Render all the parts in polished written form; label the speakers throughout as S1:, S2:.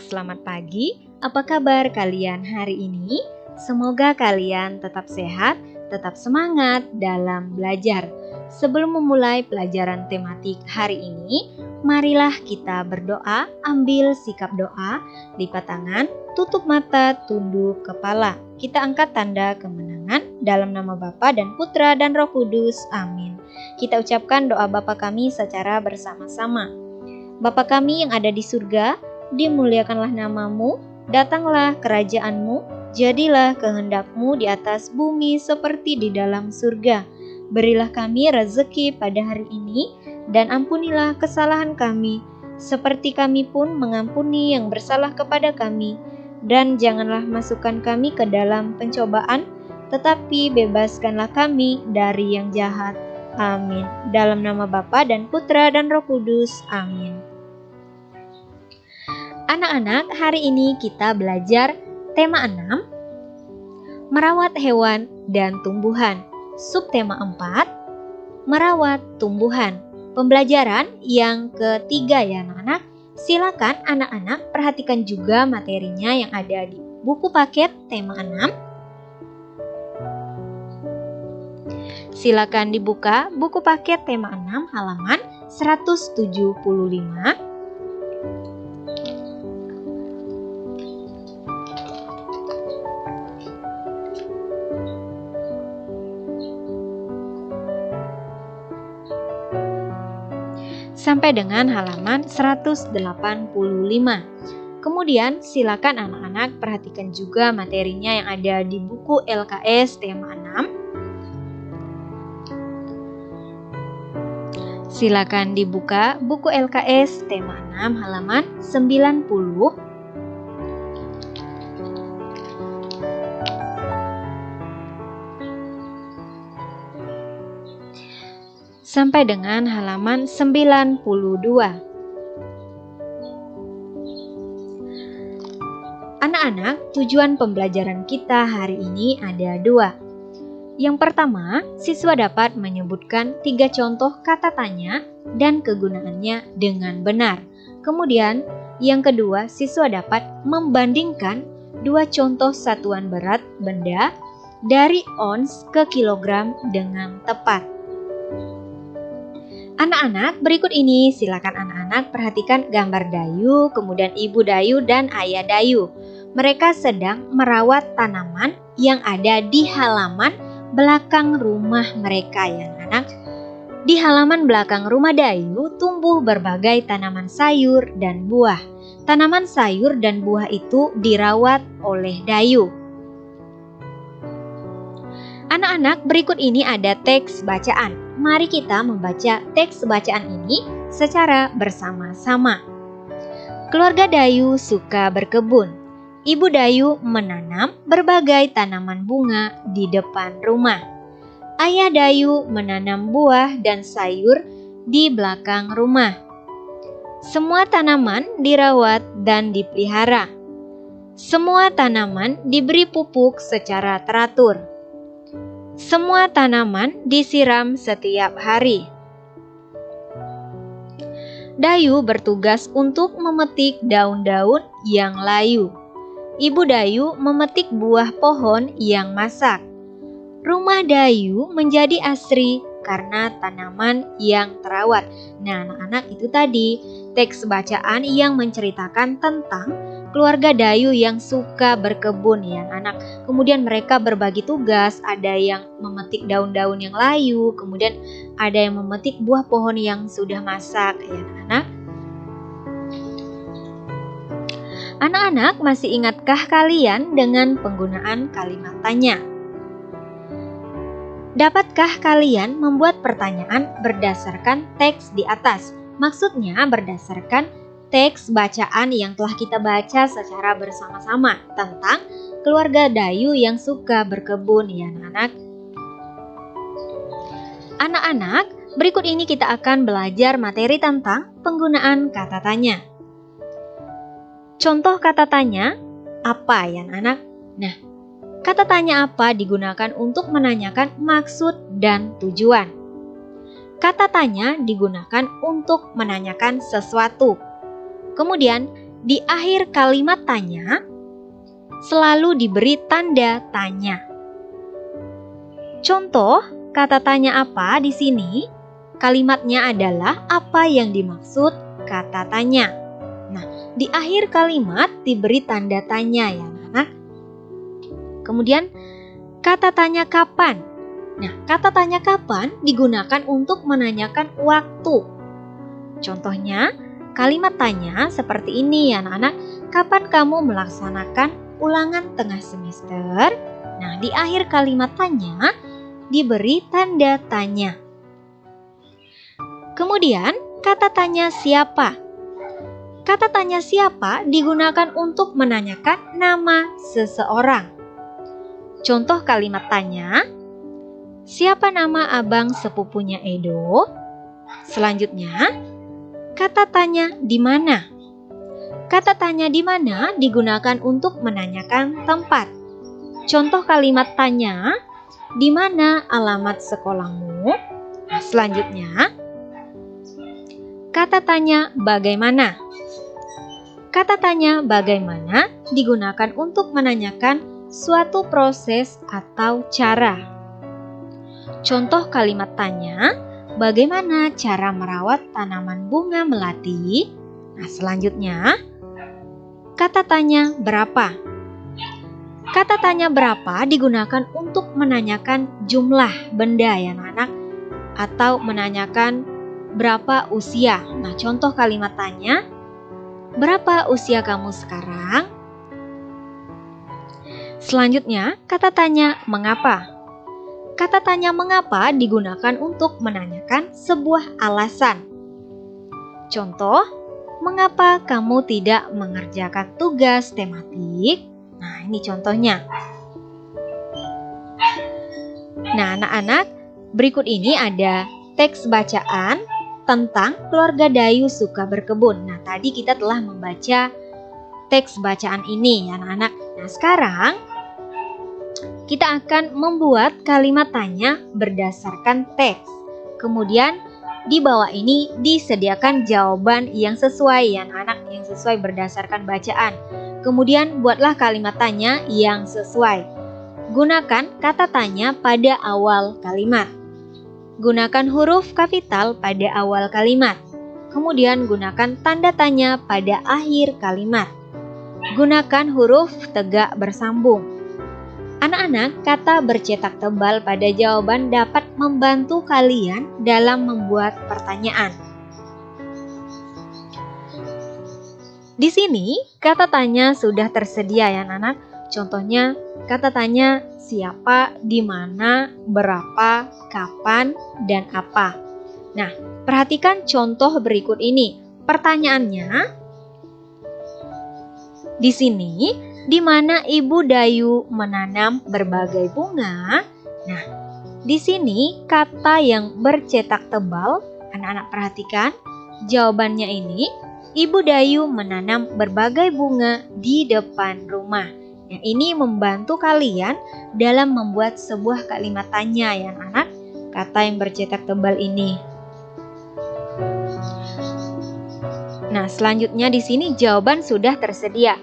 S1: selamat pagi. Apa kabar kalian hari ini? Semoga kalian tetap sehat, tetap semangat dalam belajar. Sebelum memulai pelajaran tematik hari ini, marilah kita berdoa, ambil sikap doa, lipat tangan, tutup mata, tunduk kepala. Kita angkat tanda kemenangan dalam nama Bapa dan Putra dan Roh Kudus. Amin. Kita ucapkan doa Bapa kami secara bersama-sama. Bapa kami yang ada di surga, dimuliakanlah namamu, datanglah kerajaanmu, jadilah kehendakmu di atas bumi seperti di dalam surga. Berilah kami rezeki pada hari ini, dan ampunilah kesalahan kami, seperti kami pun mengampuni yang bersalah kepada kami. Dan janganlah masukkan kami ke dalam pencobaan, tetapi bebaskanlah kami dari yang jahat. Amin. Dalam nama Bapa dan Putra dan Roh Kudus. Amin. Anak-anak, hari ini kita belajar tema 6, merawat hewan dan tumbuhan. Subtema 4, merawat tumbuhan. Pembelajaran yang ketiga ya anak-anak. Silakan anak-anak perhatikan juga materinya yang ada di buku paket tema 6. Silakan dibuka buku paket tema 6 halaman 175. Sampai dengan halaman 185. Kemudian silakan anak-anak perhatikan juga materinya yang ada di buku LKS tema 6. Silakan dibuka buku LKS tema 6 halaman 90. Sampai dengan halaman 92. Anak-anak, tujuan pembelajaran kita hari ini ada 2. Yang pertama, siswa dapat menyebutkan 3 contoh kata tanya dan kegunaannya dengan benar. Kemudian, yang kedua, siswa dapat membandingkan 2 contoh satuan berat benda dari ons ke kilogram dengan tepat. Anak-anak, berikut ini silakan anak-anak perhatikan gambar Dayu, kemudian Ibu Dayu dan Ayah Dayu. Mereka sedang merawat tanaman yang ada di halaman belakang rumah mereka ya anak-anak. Di halaman belakang rumah Dayu tumbuh berbagai tanaman sayur dan buah. Tanaman sayur dan buah itu dirawat oleh Dayu. Anak-anak, berikut ini ada teks bacaan. Mari kita membaca teks bacaan ini secara bersama-sama. Keluarga Dayu suka berkebun. Ibu Dayu menanam berbagai tanaman bunga di depan rumah. Ayah Dayu menanam buah dan sayur di belakang rumah. Semua tanaman dirawat dan dipelihara. Semua tanaman diberi pupuk secara teratur. Semua tanaman disiram setiap hari. Dayu bertugas untuk memetik daun-daun yang layu. Ibu Dayu memetik buah pohon yang masak. Rumah Dayu menjadi asri karena tanaman yang terawat. Nah, anak-anak, itu tadi teks bacaan yang menceritakan tentang keluarga Dayu yang suka berkebun ya anak. Kemudian mereka berbagi tugas, ada yang memetik daun-daun yang layu, kemudian ada yang memetik buah pohon yang sudah masak ya anak. Anak-anak, masih ingatkah kalian dengan penggunaan kalimat tanya? Dapatkah kalian membuat pertanyaan berdasarkan teks di atas? Maksudnya berdasarkan teks bacaan yang telah kita baca secara bersama-sama tentang keluarga Dayu yang suka berkebun ya anak-anak. Anak-anak, berikut ini kita akan belajar materi tentang penggunaan kata tanya. Contoh kata tanya apa ya anak-anak? Nah, kata tanya apa digunakan untuk menanyakan maksud dan tujuan. Kata tanya digunakan untuk menanyakan sesuatu. Kemudian di akhir kalimat tanya selalu diberi tanda tanya. Contoh kata tanya apa di sini? Kalimatnya adalah apa yang dimaksud kata tanya. Nah, di akhir kalimat diberi tanda tanya ya anak. Kemudian kata tanya kapan. Nah, kata tanya kapan digunakan untuk menanyakan waktu. Contohnya, kalimat tanya seperti ini ya anak-anak. Kapan kamu melaksanakan ulangan tengah semester? Nah, di akhir kalimat tanya diberi tanda tanya. Kemudian, kata tanya siapa. Kata tanya siapa digunakan untuk menanyakan nama seseorang. Contoh kalimat tanya, siapa nama abang sepupunya Edo? Selanjutnya, kata tanya di mana. Kata tanya di mana digunakan untuk menanyakan tempat. Contoh kalimat tanya, di mana alamat sekolahmu? Nah, selanjutnya, kata tanya bagaimana. Kata tanya bagaimana digunakan untuk menanyakan suatu proses atau cara. Contoh kalimat tanya, bagaimana cara merawat tanaman bunga melati? Nah, selanjutnya, kata tanya berapa. Kata tanya berapa digunakan untuk menanyakan jumlah benda ya anak-anak, atau menanyakan berapa usia. Nah, contoh kalimat tanya, berapa usia kamu sekarang? Selanjutnya, kata tanya mengapa. Kata tanya mengapa digunakan untuk menanyakan sebuah alasan. Contoh, mengapa kamu tidak mengerjakan tugas tematik? Nah, ini contohnya. Nah, anak-anak, berikut ini ada teks bacaan tentang keluarga Dayu suka berkebun. Nah, tadi kita telah membaca teks bacaan ini ya anak-anak. Nah, sekarang kita akan membuat kalimat tanya berdasarkan teks. Kemudian di bawah ini disediakan jawaban yang sesuai ya anak-anak, yang sesuai berdasarkan bacaan. Kemudian buatlah kalimat tanya yang sesuai. Gunakan kata tanya pada awal kalimat. Gunakan huruf kapital pada awal kalimat. Kemudian gunakan tanda tanya pada akhir kalimat. Gunakan huruf tegak bersambung. Anak-anak, kata bercetak tebal pada jawaban dapat membantu kalian dalam membuat pertanyaan. Di sini, kata tanya sudah tersedia ya anak-anak. Contohnya, kata tanya siapa, di mana, berapa, kapan, dan apa. Nah, perhatikan contoh berikut ini. Pertanyaannya, di sini, di mana Ibu Dayu menanam berbagai bunga? Nah, di sini kata yang bercetak tebal, anak-anak perhatikan, jawabannya ini, Ibu Dayu menanam berbagai bunga di depan rumah. Nah, ini membantu kalian dalam membuat sebuah kalimat tanya ya anak-anak, kata yang bercetak tebal ini. Nah, selanjutnya di sini jawaban sudah tersedia.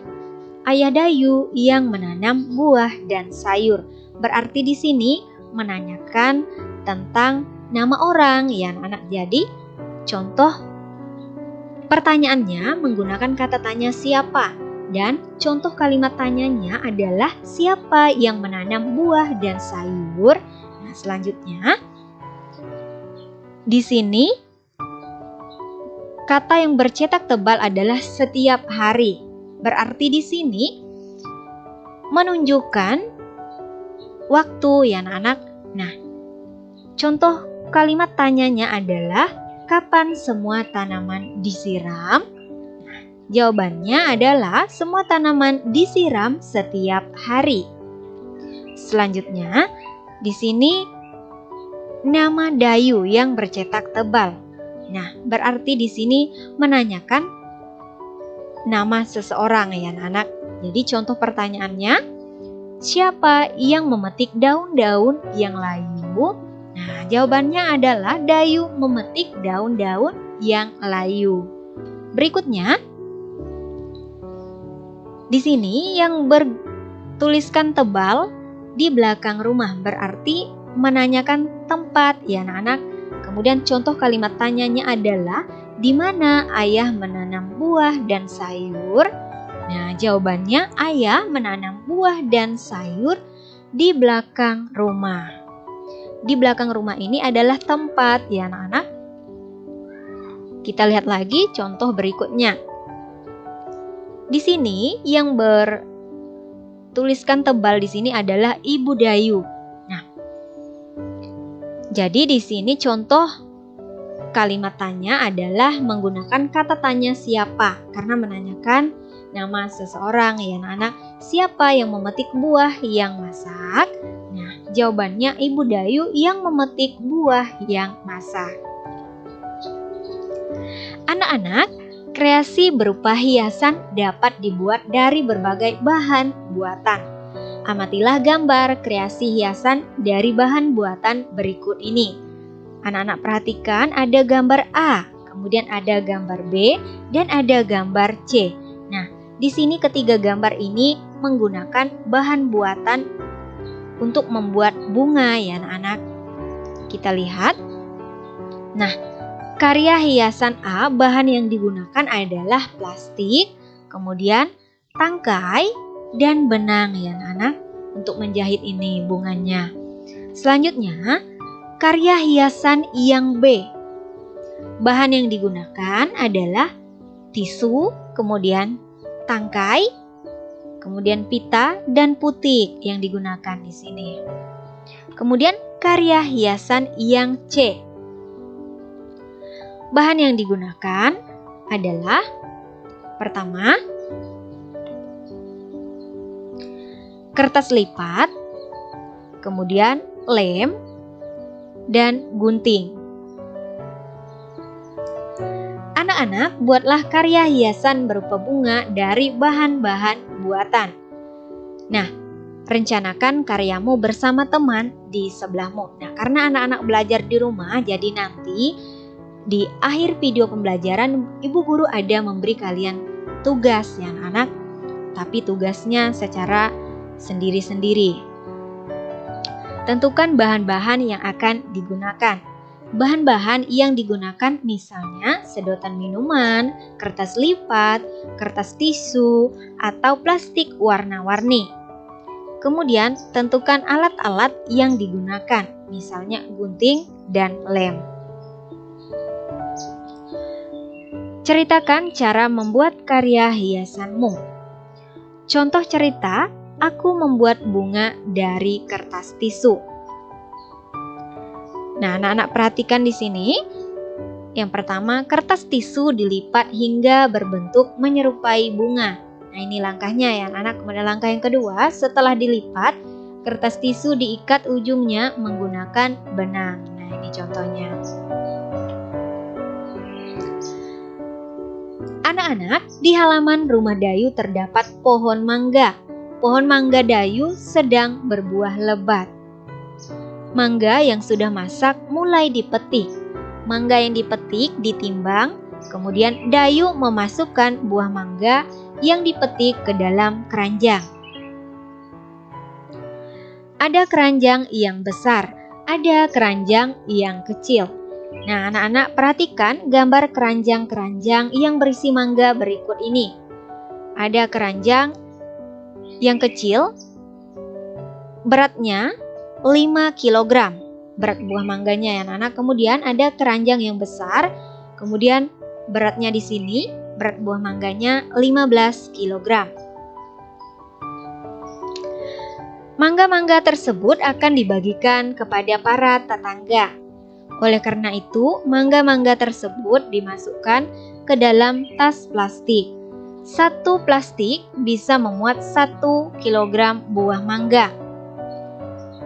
S1: Ayah Dayu yang menanam buah dan sayur. Berarti di sini menanyakan tentang nama orang ya anak-anak. Jadi, contoh pertanyaannya menggunakan kata tanya siapa, dan contoh kalimat tanyanya adalah siapa yang menanam buah dan sayur. Nah, selanjutnya di sini kata yang bercetak tebal adalah setiap hari. Berarti di sini menunjukkan waktu ya anak-anak. Nah, contoh kalimat tanyanya adalah kapan semua tanaman disiram? Nah, jawabannya adalah semua tanaman disiram setiap hari. Selanjutnya, di sini nama Dayu yang bercetak tebal. Nah, berarti di sini menanyakan nama seseorang ya anak-anak. Jadi contoh pertanyaannya, siapa yang memetik daun-daun yang layu? Nah, jawabannya adalah Dayu memetik daun-daun yang layu. Berikutnya, Di sini yang bertuliskan tebal di belakang rumah berarti menanyakan tempat ya anak-anak. Kemudian contoh kalimat tanyanya adalah di mana ayah menanam buah dan sayur? Nah, jawabannya ayah menanam buah dan sayur di belakang rumah. Di belakang rumah ini adalah tempat ya anak-anak. Kita lihat lagi contoh berikutnya. Di sini yang bertuliskan tebal di sini adalah Ibu Dayu. Nah, jadi di sini contoh kalimat tanya adalah menggunakan kata tanya siapa karena menanyakan nama seseorang ya anak-anak. Siapa yang memetik buah yang masak? Nah, jawabannya Ibu Dayu yang memetik buah yang masak. Anak-anak, kreasi berupa hiasan dapat dibuat dari berbagai bahan buatan. Amatilah gambar kreasi hiasan dari bahan buatan berikut ini. Anak-anak perhatikan ada gambar A, kemudian ada gambar B, dan ada gambar C. Nah, di sini ketiga gambar ini menggunakan bahan buatan untuk membuat bunga ya anak-anak. Kita lihat. Nah, karya hiasan A, bahan yang digunakan adalah plastik, kemudian tangkai, dan benang ya anak-anak untuk menjahit ini bunganya. Selanjutnya, karya hiasan yang B. Bahan yang digunakan adalah tisu, kemudian tangkai, kemudian pita, dan putik yang digunakan di sini. Kemudian karya hiasan yang C. Bahan yang digunakan adalah pertama, kertas lipat, kemudian lem, dan gunting. Anak-anak, buatlah karya hiasan berupa bunga dari bahan-bahan buatan. Nah, rencanakan karyamu bersama teman di sebelahmu. Nah, karena anak-anak belajar di rumah, jadi nanti di akhir video pembelajaran, Ibu Guru ada memberi kalian tugas ya anak-anak, tapi tugasnya secara sendiri-sendiri. Tentukan bahan-bahan yang akan digunakan. Bahan-bahan yang digunakan misalnya sedotan minuman, kertas lipat, kertas tisu, atau plastik warna-warni. Kemudian tentukan alat-alat yang digunakan, misalnya gunting dan lem. Ceritakan cara membuat karya hiasanmu. Contoh cerita, aku membuat bunga dari kertas tisu. Nah, anak-anak perhatikan di sini. Yang pertama, kertas tisu dilipat hingga berbentuk menyerupai bunga. Nah, ini langkahnya ya anak-anak. Kemudian langkah yang kedua, setelah dilipat, kertas tisu diikat ujungnya menggunakan benang. Nah, ini contohnya. Anak-anak, di halaman rumah Dayu terdapat pohon mangga. Pohon mangga Dayu sedang berbuah lebat. Mangga yang sudah masak mulai dipetik. Mangga yang dipetik ditimbang, kemudian Dayu memasukkan buah mangga yang dipetik ke dalam keranjang. Ada keranjang yang besar, ada keranjang yang kecil. Nah, anak-anak perhatikan gambar keranjang-keranjang yang berisi mangga berikut ini. Ada keranjang yang kecil, beratnya 5 kg. Berat buah mangganya ya anak-anak. Kemudian ada keranjang yang besar, kemudian beratnya di sini, berat buah mangganya 15 kg. Mangga-mangga tersebut akan dibagikan kepada para tetangga. Oleh karena itu, mangga-mangga tersebut dimasukkan ke dalam tas plastik. Satu plastik bisa memuat 1 kg buah mangga.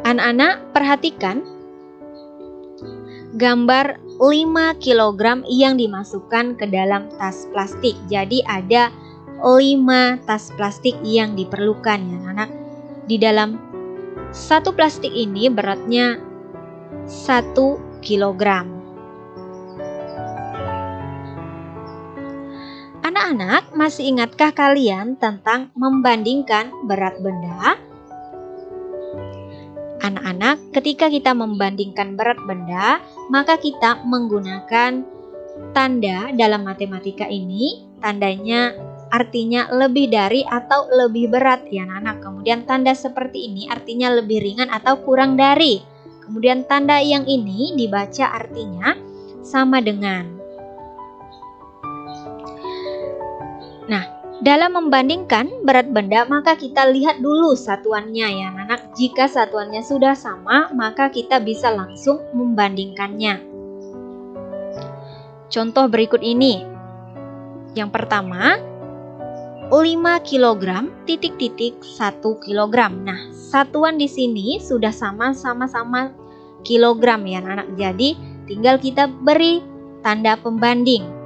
S1: Anak-anak perhatikan gambar 5 kg yang dimasukkan ke dalam tas plastik. Jadi ada 5 tas plastik yang diperlukan ya anak-anak. Di dalam satu plastik ini beratnya 1 kg. Anak-anak, masih ingatkah kalian tentang membandingkan berat benda? Anak-anak, ketika kita membandingkan berat benda, maka kita menggunakan tanda dalam matematika ini. Tandanya artinya lebih dari atau lebih berat ya anak. Kemudian tanda seperti ini artinya lebih ringan atau kurang dari. Kemudian tanda yang ini dibaca artinya sama dengan. Nah, dalam membandingkan berat benda maka kita lihat dulu satuannya ya anak. Jika satuannya sudah sama maka kita bisa langsung membandingkannya. Contoh berikut ini. Yang pertama, 5 kg titik-titik 1 kg. Nah, satuan di sini sudah sama-sama kilogram ya anak. Jadi, tinggal kita beri tanda pembanding.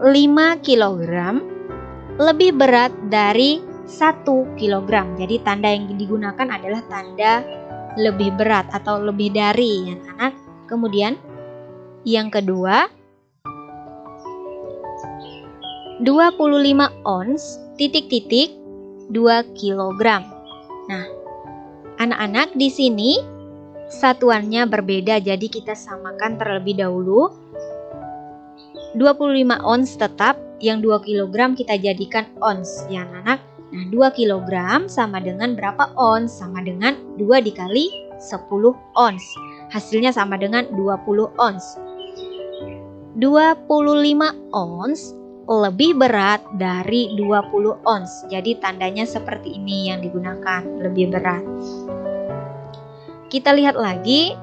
S1: 5 kg lebih berat dari 1 kg. Jadi, tanda yang digunakan adalah tanda lebih berat atau lebih dari ya anak. Kemudian, yang kedua, 25 ons titik-titik 2 kg. Nah, anak-anak di sini satuannya berbeda, jadi kita samakan terlebih dahulu. 25 ons tetap, yang 2 kg kita jadikan ons ya anak. Nah, 2 kg sama dengan berapa ons? Sama dengan 2 dikali 10 ons. Hasilnya sama dengan 20 ons. 25 ons lebih berat dari 20 ons. Jadi tandanya seperti ini yang digunakan, lebih berat. Kita lihat lagi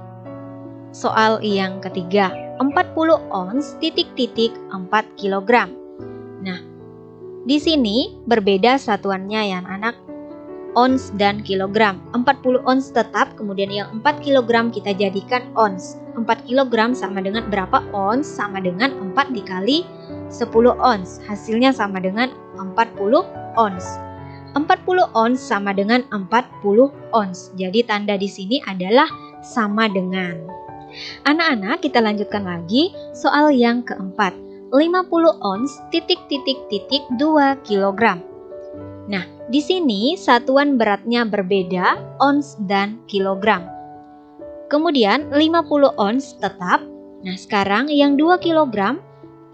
S1: soal yang ketiga. 40 ons titik-titik 4 kg. Nah, di sini berbeda satuannya ya anak, ons dan kilogram. 40 ons tetap, kemudian yang 4 kg kita jadikan ons. 4 kg sama dengan berapa ons? Sama dengan 4 dikali 10 ons. Hasilnya sama dengan 40 ons. 40 ons sama dengan 40 ons. Jadi tanda di sini adalah sama dengan. Anak-anak, kita lanjutkan lagi soal yang keempat. 50 ons titik-titik-titik 2 kg. Nah, di sini satuan beratnya berbeda, ons dan kilogram. Kemudian 50 ons tetap. Nah, sekarang yang 2 kg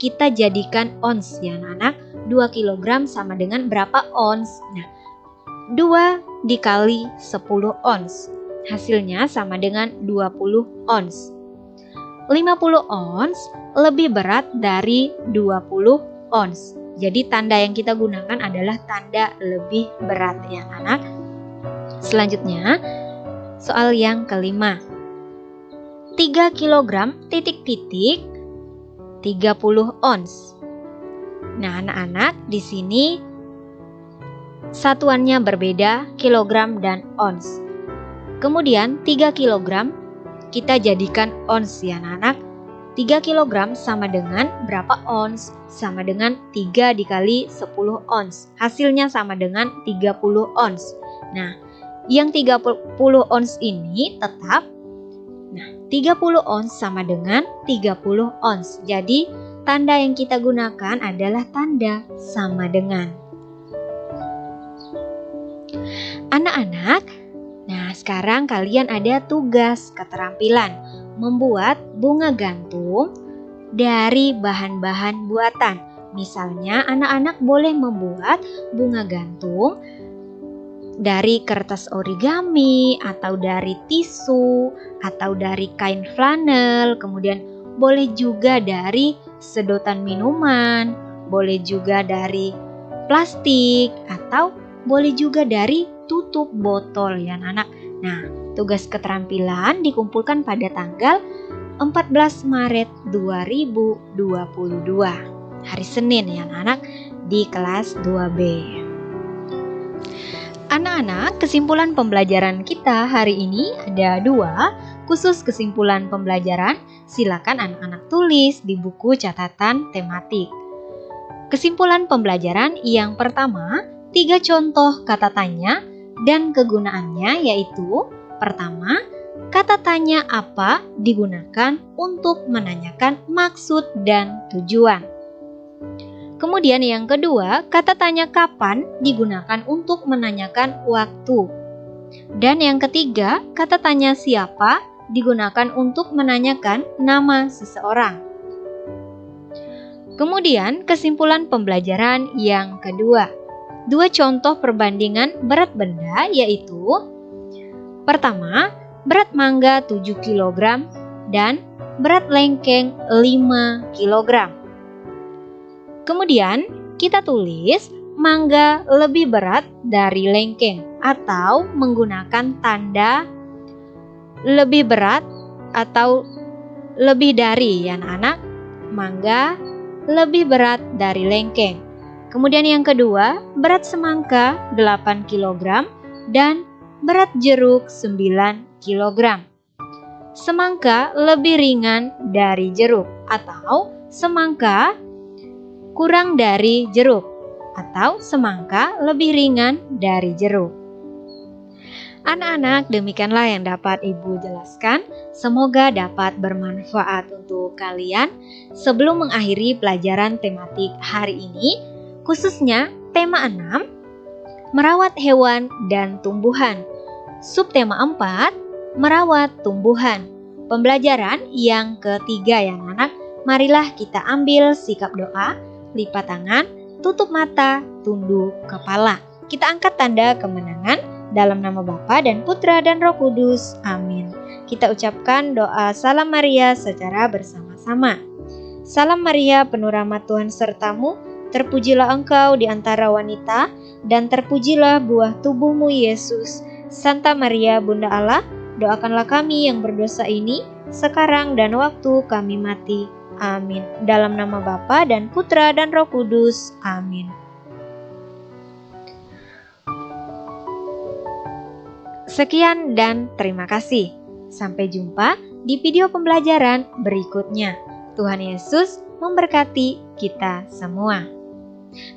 S1: kita jadikan ons ya anak. 2 kg sama dengan berapa ons? Nah, 2 dikali 10 ons. Hasilnya sama dengan 20 ons. 50 ons lebih berat dari 20 ons. Jadi tanda yang kita gunakan adalah tanda lebih berat ya anak. Selanjutnya, soal yang kelima. 3 kg titik-titik 30 ons. Nah, anak-anak, di sini satuannya berbeda, kilogram dan ons. Kemudian 3 kg kita jadikan ons ya anak. 3 kg sama dengan berapa ons? Sama dengan 3 dikali 10 ons. Hasilnya sama dengan 30 ons. Nah, yang 30 ons ini tetap. Nah, 30 ons sama dengan 30 ons. Jadi, tanda yang kita gunakan adalah tanda sama dengan. Anak-anak, nah sekarang kalian ada tugas keterampilan membuat bunga gantung dari bahan-bahan buatan. Misalnya anak-anak boleh membuat bunga gantung dari kertas origami atau dari tisu atau dari kain flanel, kemudian boleh juga dari sedotan minuman, boleh juga dari plastik atau boleh juga dari tutup botol ya anak. Nah, tugas keterampilan dikumpulkan pada tanggal 14 Maret 2022, hari Senin ya anak, di kelas 2B. Anak-anak, kesimpulan pembelajaran kita hari ini ada 2. Khusus kesimpulan pembelajaran, silakan anak-anak tulis di buku catatan tematik. Kesimpulan pembelajaran yang pertama, 3 contoh kata tanya dan kegunaannya, yaitu pertama, kata tanya apa digunakan untuk menanyakan maksud dan tujuan. Kemudian yang kedua, kata tanya kapan digunakan untuk menanyakan waktu. Dan yang ketiga, kata tanya siapa digunakan untuk menanyakan nama seseorang. Kemudian kesimpulan pembelajaran yang kedua. Dua contoh perbandingan berat benda yaitu pertama, berat mangga 7 kg dan berat lengkeng 5 kg. Kemudian kita tulis mangga lebih berat dari lengkeng atau menggunakan tanda lebih berat atau lebih dari ya anak-anak. Mangga lebih berat dari lengkeng. Kemudian yang kedua, berat semangka 8 kg dan berat jeruk 9 kg. Semangka lebih ringan dari jeruk atau semangka kurang dari jeruk atau semangka lebih ringan dari jeruk. Anak-anak, demikianlah yang dapat Ibu jelaskan. Semoga dapat bermanfaat untuk kalian. Sebelum mengakhiri pelajaran tematik hari ini, khususnya tema 6, merawat hewan dan tumbuhan. Subtema 4, merawat tumbuhan. Pembelajaran yang ketiga ya anak-anak, marilah kita ambil sikap doa, lipat tangan, tutup mata, tunduk kepala. Kita angkat tanda kemenangan dalam nama Bapa dan Putra dan Roh Kudus. Amin. Kita ucapkan doa Salam Maria secara bersama-sama. Salam Maria, penuh rahmat Tuhan sertamu, terpujilah engkau di antara wanita, dan terpujilah buah tubuhmu Yesus. Santa Maria, Bunda Allah, doakanlah kami yang berdosa ini, sekarang dan waktu kami mati. Amin. Dalam nama Bapa dan Putra dan Roh Kudus. Amin. Sekian dan terima kasih. Sampai jumpa di video pembelajaran berikutnya. Tuhan Yesus memberkati kita semua.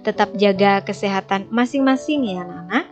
S1: Tetap jaga kesehatan masing-masing ya anak-anak.